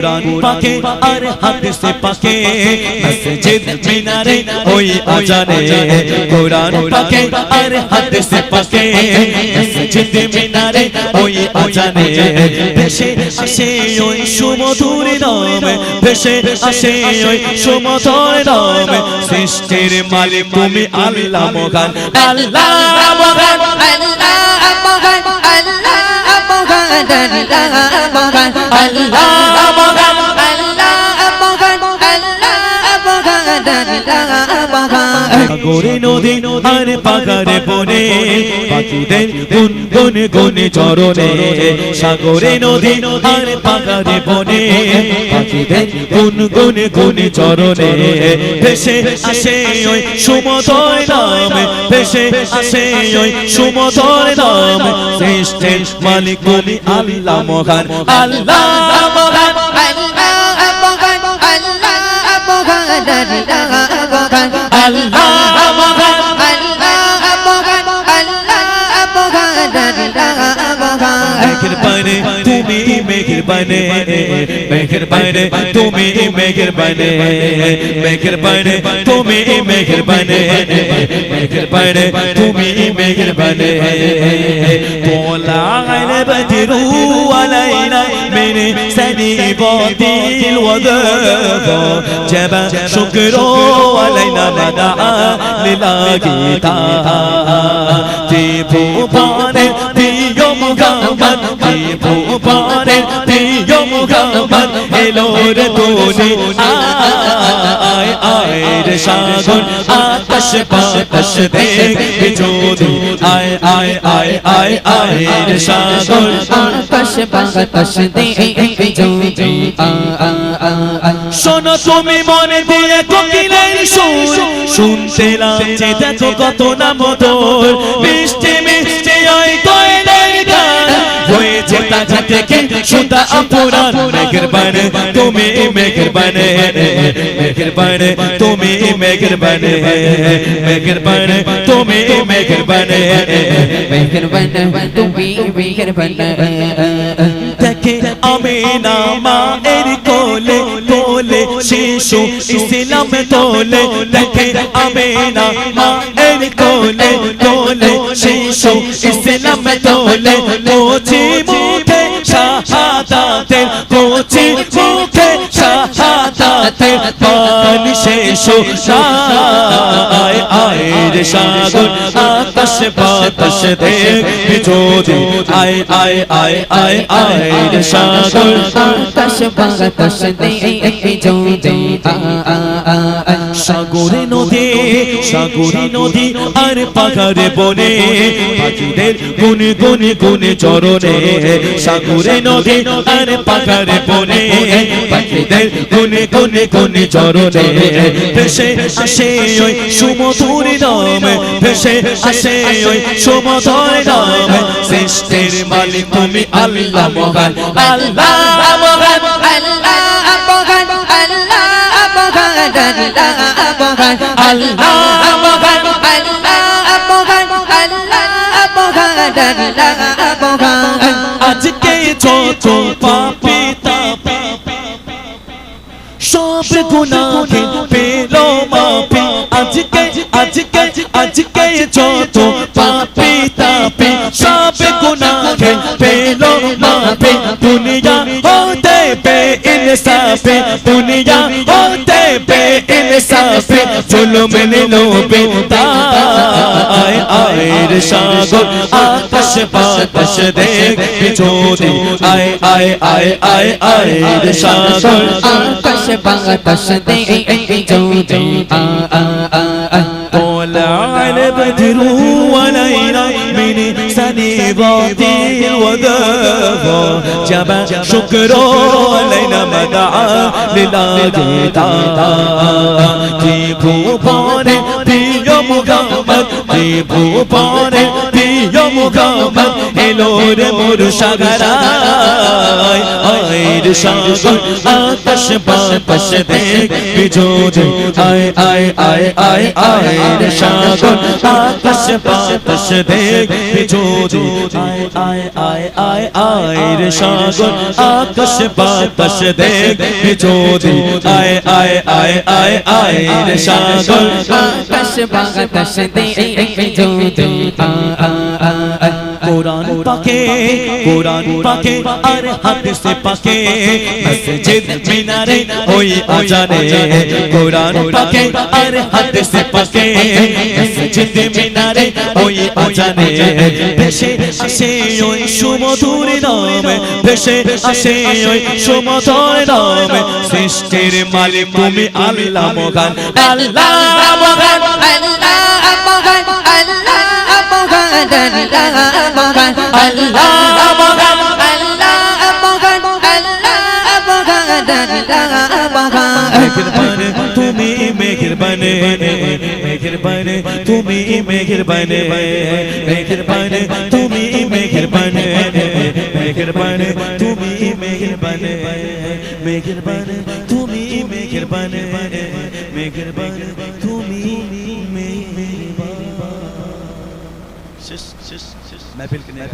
कुरान पाके और हदीस पाके मस्जिद मिनारे ओई आजाने कुरान पाके और हदीस पाके मस्जिद मिनारे ओई आजाने भेসে আসে ওই সুমধুর নাম भेসে আসে ওই সুমধুর নাম সৃষ্টির মালিক তুমি আল্লাহ মহান আল্লাহ মহান আল্লাহ মহান আল্লাহ মহান আল্লাহ মহান সাগরে নদী আর পাহাড়ে বনে পাখিদের গুনগুন গুনে চরণে সাগরে নদী আর পাহাড়ে বনে পাখিদের গুনগুন গুনে চরণে ভেসে আসে ওই সুমধুর নাম ভেসে আসে ওই সুমধুর নাম সৃষ্টির মালিক তুমি আল্লাহ মহান আল্লাহ মহান মেহেরবানে তুমি মেহেরবানে মেহেরবানে তুমি মেহেরবানে মেহেরবানে তুমি মেহেরবানে মেহেরবানে তুমি মেহেরবানে তোলা আল বদরু আলাইনা মিন সানিবাতিল ওয়াদা জাবা শুকরু আলাইনা মাদা লিলাহি তাআলা ভুবনে প্রিয় মুহাম্মদ ভুবনে প্রিয় মুহাম্মদ এলো রে তুনি আয় আয় রে সাগর আকাশ বাতাস দেখ বিজোদি আয় আয় আয় আয় আয় রে সাগর আকাশ বাতাস দেখ বিজোদি শোনো তুমি মনে দিয়ে কোকিলের সুর শুনতে লাগছে দেখো কত না মধুর মিষ্টি মিষ্টি ওই কোয়েলের গান হয়েছে তাজা থেকে সুতা অপুরান মেহেরবানে তুমি মেহেরবানে মেহেরবানে তুমি মেহেরবানে মেহেরবানে তুমি মেহেরবানে মেহেরবানে তুমি মেহেরবানে দেখে আমিনা মায়ের কোলে কোলে শিশু ইসলাম তোলে দেখে আমিনা মায়ের কোলে কোলে শিশু ইসলাম তোলে কোচি মুখে শাহাদাতের কোচি মুখে শাহাদাতের পানি শেষ আয় আয় রে সাগর আকাশ বাতাস দেখ বিজোদি আয় আয় আয় আয় আয় রে সাগর আকাশ বাতাস দেখ বিজোদি সাগরে নদী আর পাহাড়ে বনে পাখিদের গুন গুন গুন চরণে সাগরে নদী আর পাহাড়ে বনে পাখিদের গুন গুন গুন চরণে ভেসে আসে ওই সুমধুর নাম ভেসে আসে ওই সুমধুর নাম সৃষ্টির মালিক তুমি আল্লাহ মহান আল্লাহ মহান আজকে যত পাপী তাপী সব গুনাহে পেল মাফি আজকে আজকে আজকে যত পাপী তাপী সব গুনাহে পেল মাফি দুনিয়া হতে বেইনসাফি দুনিয়া হতে বেইনসাফি জুলুম নিলো বিদায় আয় রে সাগর আকাশ বাতাস দেখ বিজোদি আয় আয় আয় আয় আয় রে সাগর আকাশ বাতাস দেখ বিজোদি طلع البدر علينا من سنيبات الوداع جب شكر علينا مدعا لله تعالى في ভুবনে প্রিয় মুহাম্মদ في ভুবনে প্রিয় মুহাম্মদ এলো রে মোর সাগরায় আয়ের সাগর আকাশ বাতাস দেখবি যদি আয় আয় আয় আয় আয়ের সাগর আকাশ বাতাস দেখবি যদি আয় আয় আয় আয় আয়ের সাগর আকাশ বাতাস দেখবি যদি আয় আয় আয় আয় আয়ের সাগর আকাশ বাতাস দেখবি যদি কোরআন পাকে আর হাদিসে পাকে মসজিদ মিনারে ওই আজানে কোরআন পাকে আর হাদিসে পাকে মসজিদ মিনারে ওই আজানে ভেসে আসে ওই সুমধুর নামে ভেসে আসে ওই সুমধুর নামে সৃষ্টির মালিক তুমি আল্লাহ মহান আল্লাহ মহান তুমি মেহেরবান তুমি মেহেরবান তুমি মেহেরবান তুমি মেহেরবান তুমি মেহেরবান তুমি মেহেরবান।